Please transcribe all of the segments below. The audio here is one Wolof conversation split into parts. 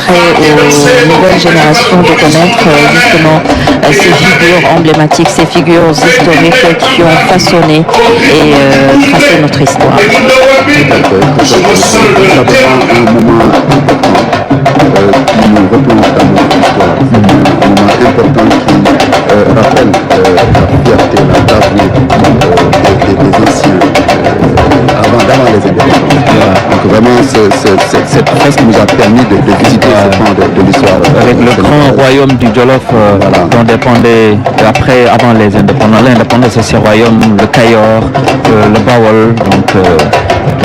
permettrait aux nouvelles générations de connaître justement ces figures emblématiques, ces figures historiques qui ont façonné et tracé notre histoire. C'est vraiment un moment qui nous replonge dans notre histoire. Un moment important qui rappelle la fierté, la braverie des anciens avant les indépendances. Donc vraiment, cette fresque nous a permis de visiter ce pan de l'histoire. Avec le grand royaume du Jolof dont dépendait avant les indépendants. L'indépendance, c'est ce royaume, le Cayor, le Bawol. Donc,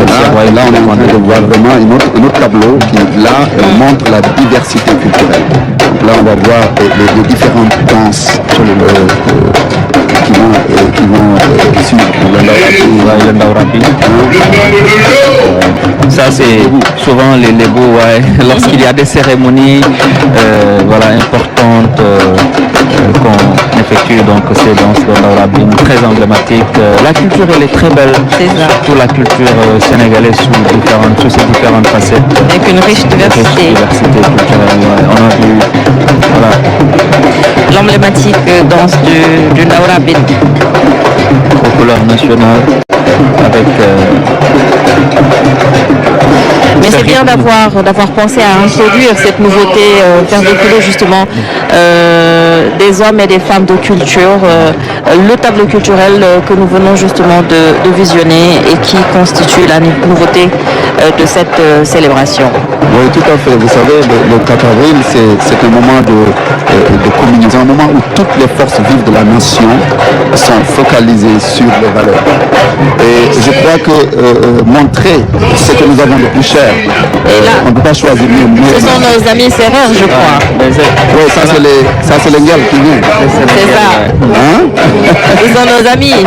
là, on est en train de voir vraiment un autre tableau qui, là, montre la diversité culturelle. Donc là, on va voir les différentes danses qui vont suivre le Ndaourabi. Ça, c'est souvent les bouts, lorsqu'il y a des cérémonies importantes qu'on effectue, donc ces danses de Ndaourabi, très emblématiques. La culture, elle est très belle, surtout la culture sénégalaise sous ses différentes facettes. Avec une riche diversité. Culturelle, on a vu l'emblématique danse du Ndaourabi. Aux couleurs nationales, avec mais c'est bien d'avoir pensé à introduire cette nouveauté, faire découvrir justement des hommes et des femmes de culture, le tableau culturel que nous venons justement de visionner et qui constitue la nouveauté de cette célébration. Oui, tout à fait. Vous savez, le 4 avril, c'est un moment de communion, c'est un moment où toutes les forces vives de la nation sont focalisées sur les valeurs. Et je crois que montrer ce que nous avons de plus cher, on ne peut pas choisir mieux. Ce sont nos amis serreurs, je crois. Oui, ça c'est les Nguel qui viennent. C'est ça. Hein? Ils sont nos amis.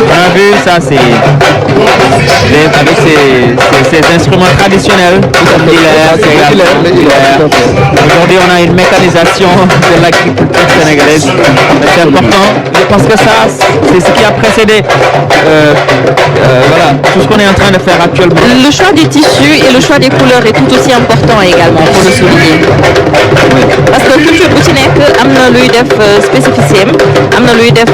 On a vu ça, c'est avec ces instruments traditionnels. Aujourd'hui, on a une mécanisation de l'agriculture sénégalaise. C'est important. Je pense que ça, c'est ce qui a précédé tout ce qu'on est en train de faire actuellement. Le choix des tissus et le choix des couleurs est tout aussi important également pour le souligner. Oui. Parce que culture bu ci nekk am na luy def spécificité am na luy def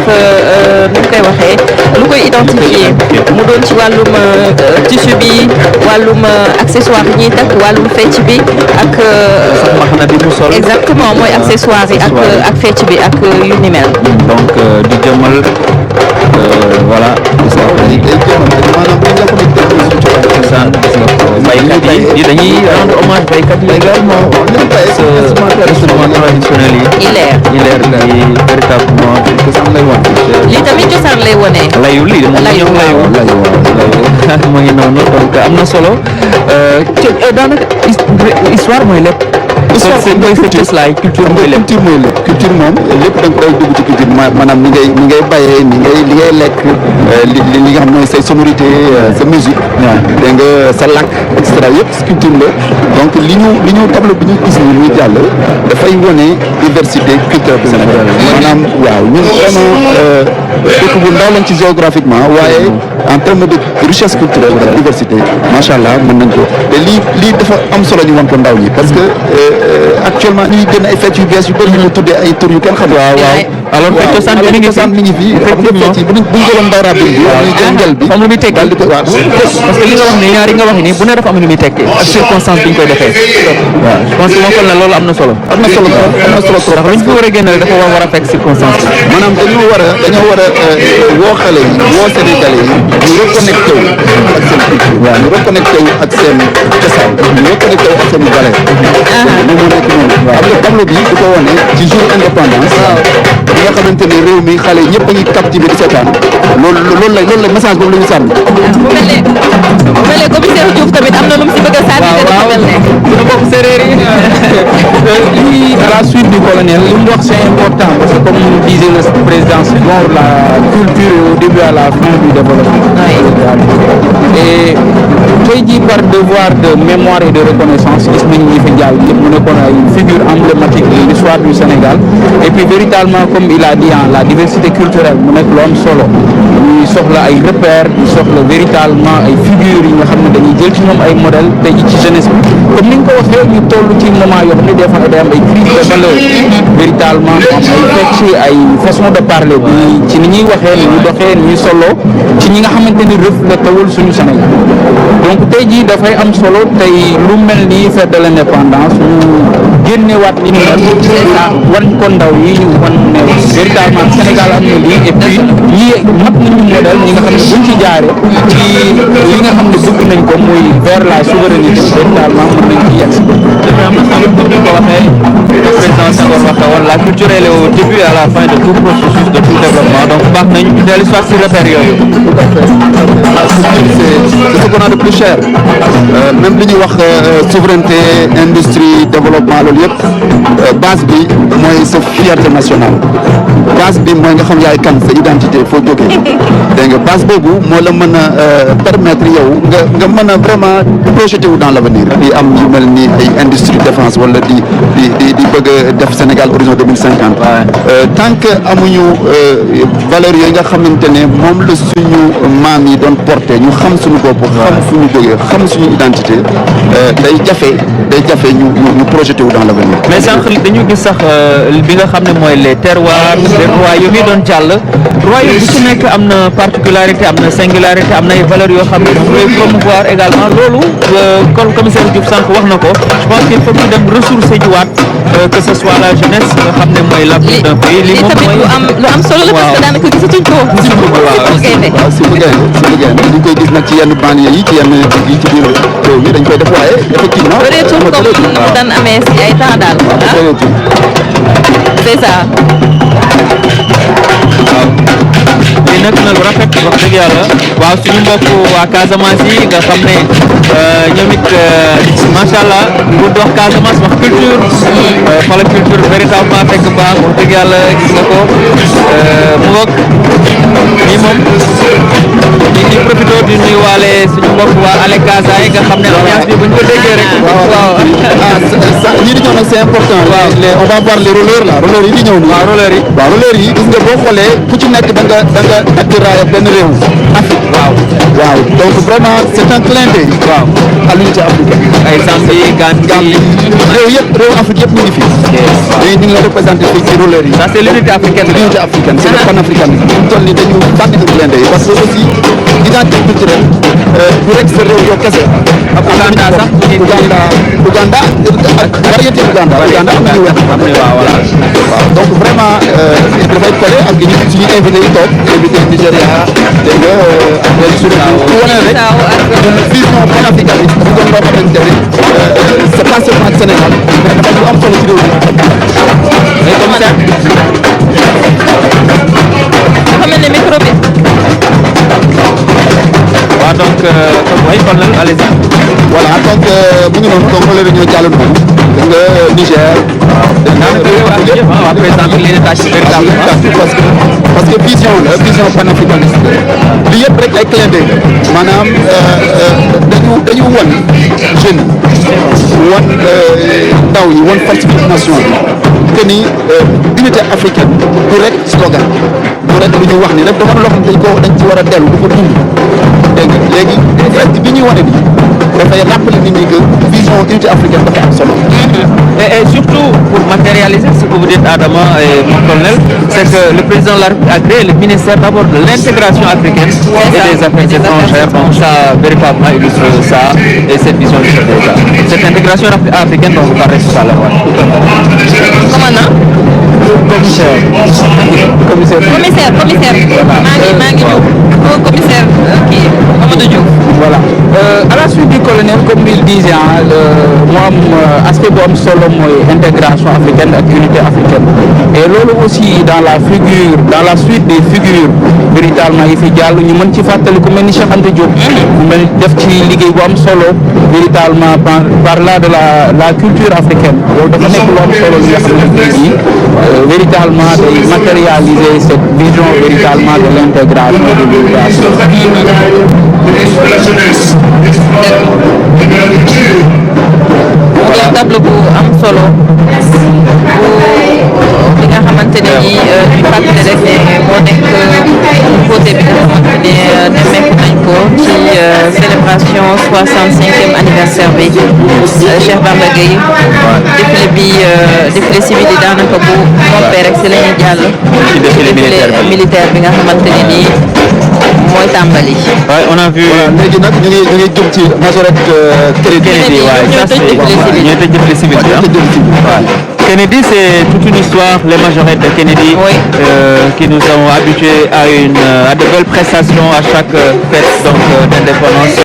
nu koy waxee lu koy identifier mu doon ci wàllum tissu bi wàllum accessoire yi ñuy takk wàllum fecc bi ak exactement mooy accessoire yi ak fecc bi ak yu ni mel. Donc di jëmal baykat yi dañuy rendre hommage baykat yi également instrument traditionnel yi ileer véritablement lii tamit cosaan lay wone layu lii de moom ñoom layu mu ngi noonu donc am na solo daanaka histoire mooy lépp histoire c'est mooy sa cëslaay culture mooy lépp culture moom lépp da nga koy dugg ci culture maanaam ni ngay bayee li ngay lekk li nga xam mooy say sonorité sa musique dégg nga sa làkk et cetera yëpp culture la donc li ñu tableau bi ñu gis ni muy jàll dafay wone diversité culturelle du Sénégal maanaam waaw ñun vraiment dëkk bu ndaw lañ ci géographiquement waaye en termes de richesse culturelle de diversité macha allah mën nañ ko te lii dafa am solo ñu wan ko ndaw ñi parce que actuellement ñuy génn ay fête yu bees yu bëri ñu tuddee ay tur yu kenn xam waaw alors que cosaan bi mi ngi fi effectivement bu ñu jëloon Ndaourabi bi ñu jël ngel bi xam lu muy tekki daal di ko waaw parce que li nga wax ni ñaari nga wax ni bu ne dafa am lu muy tekki ak circonstance bi ñu koy defee waaw je pense que moo kon ne loolu am na solo trop ndax luñ ko war a génne dafa war a fekk circonstance bi maanaam dañoo war a woo xale yi woo Sénégalais yi ñu reconnecté wu ak seen culture waaw ñu reconnecté wu ak seen cosaan ñu reconnecté wu ak seen valeur moom moo nekk noonu xam nga tableau bi du ko wane ci jour indépendance bi nga xamante ne réew mi xale yi ñëpp a ngi captivé di seetaan loolu la message boobu la ñu sànni mu mel ne commissaire Diouf tamit am na lu mu si bëgg a sànni te dafa mel ne suñu mbokk séeréer yi à la suite du colonel li mu wax c'est important important parce que comme disait le président Senghor, la culture est au début à la fin du développement. Et tey jii par devoir de mémoire et de reconnaissance gis nañ ñi fi jàll yëpp mu nekkoon ay figure emblématique de l'histoire du Sénégal et puis véritablement comme il a dit la diversité culturelle mu nekk lu am solo ñuy soxla ay repères ñu soxla véritablement ay figures yi nga xam ne dañuy jël ci ñoom ay modèles tey jii ci jeunesse bi comme ni nga ko waxee ñu toll ci moment yoo xam ne des fois day am ay crise de valeur véritablement am ay fecc ay façon de parler bi ci ni ñuy waxee ni ñu doxee ni ñuy solo ci ñi nga xamante ni reflétewul suñu Sénégal donc tey jii dafay am solo tey lu mel ni fête de l'indépendance ñu génnewaat li ñu mel wan ko ndaw yi ñu wan ne véritablement Sénégal am na lii et puis ñii mat nañu modèle ñi nga xam ne buñ ci jaaree ci li nga xam ne bëgg nañ ko muy vers la souveraineté véritablement mën nañ ci yegg si. Le président Senghor waxee woon la culture elle est au début et à la fin de tout processus de tout développement donc baax nañu ñu dellu soit si repères yooyu. C'est ce qu'on a de plus cher même li ñuy wax souveraineté industrie développement loolu yëpp base bi mooy sa fierté nationale base bi mooy nga xam yaay kan sa identité foo jógee dégg nga base boobu moo la mën a permettre yow nga mën a vraiment projeté wu dans l'avenir di am yu mel ni ay industrie défense wala di bëgg a def Sénégal horizon 2050 tant que amuñu valeur yooyu nga xamante ne moom la suñu maam yi doon porté ñu xam suñu bopp xam fu ñu jógee xam suñu identité day jafe ñu projeté wu dans l'avenir. mais sànq dañu gis sax bi nga xam ne mooy les terroirs les royaumes yi doon jàll royaume bu ci nekk am na particularité am na singularité am na ay valeurs yoo xam ne dañ koy promouvoir également loolu comme commissaire Diouf sànq wax na ko je pense qu'il faut que dem ressourcer jiwaat que ce soit la jeunesse nga xam ne mooy l'avenir d'un pays li moom mooy lu am solo la parce que daanaka gisatuñ ko. waaw si bu gaynde dañ koy gis nag ci yenn banlieue yi ci yenn yi ci biir réew mi dañ koy def waaye effectivement bëreetul comme mu daan amee si ay temps daal c'est ça. lii nag na lu rafet wax dëgg yàlla waaw suñu mbokk waa Casamance yi nga xam ne ñoom it macha allah bu dox Casamance wax culture fa la culture véritablement fekk baax wax dëgg yàlla gis nga ko mu ngoog nii moom di profité di nuyuwaale suñu mbokk waa Ale Casa yi nga xam ne ambiance bi buñ ko déggee rek waaw ñii di ñëw nag c'est important waaw on va voir les rollers là rollers yi di ñëw nii waaw rollers yi gis nga boo xoolee ku ci nekk da nga takk raaya benn réew Afrique waaw donc vraiment c'est un clin d'œil waaw à l'unité africaine ay Zambie Gambie réew Afrique yëpp ñu ngi fi ñu ngi la représenté fii ci rollers yi ça c'est l'unité africaine c'est le panafricanisme ñu toll ni dañu bànn di clin d'œil parce que aussi identité culturelle du rek sa réew yow kese Uganda sax Uganda variété Uganda am nañu waaw donc vraiment dafay collé ak suñu invité yi toog invité Nigéria dégg nga ak benn suñu pour wane rek vision panafricaniste bu doon loo xamante ne c'est pas seulement Sénégal mais dafa lu am solo ci réew mi commissaire dafa mel ne micro bi. waaw donc oui kon nag allez-y. voilà donc mu ngi noonu donc loolu ñoo jàll noonu dégg nga Niger. waaw président bi leen tâche parce que vision panafricaniste li yëpp rek ay clin d'œil maanaam dañu won jeune won ndaw yi won falsification que ni unité africaine du rek slogan du rek lu ñu wax ni rek dafa loo xam ne dañ ci war a dellu du ko dund dégg nga léegi bi ñuy wane nii dafay rappeler nit ñi que vision unité africaine dafa am solo. Et surtout pour matérialiser ce que vous dites Adama et mon colonel, c'est que le président de la République a créé le ministère d'abord de l'intégration africaine et des affaires étrangères. Donc ça véritablement illustre ça et cette vision du chef d'État. Cette intégration africaine dont vous parlez tout à l'heure. Commandant. Commissaire. Commissaire. maa ngi ñëw. au commissaire Mamadou Diouf. Voilà. À la suite du colonel, comme il disait, aspect bu am solo mooy intégration africaine ak unité africaine. Et loolu aussi dans la suite des figures véritablement yi fi jàll ñu mën ci fàttali ku mel ni Cheikh Anta Diop. mu mel ni def ci liggéey bu am solo véritablement par là de la culture africaine. loolu dafa nekk lu am solo li nga xamante ne nii véritablement day matérialiser cette vision véritablement de l'intégration de l'unité voilà table bu am solo bu li nga xamante ne nii ñu fàttali rek ne moo nekk côté bi nga xamante ne nemmeeku nañ ko ci célébration 65e anniversaire bi Cheikh Bamba Gueye défilé civil yi daanaka bu noppee rek si la ñuy jàll ci défilé militaire bi nga xamante ne nii mooy tàmbali. Ouais, on a vu. léegi nag ñu ngi jëm ci majorette Kennedy. Kennedy, c'est toute une histoire, les majorettes de Kennedy, qui nous ont habitués à de belles prestations à chaque fête d'indépendance.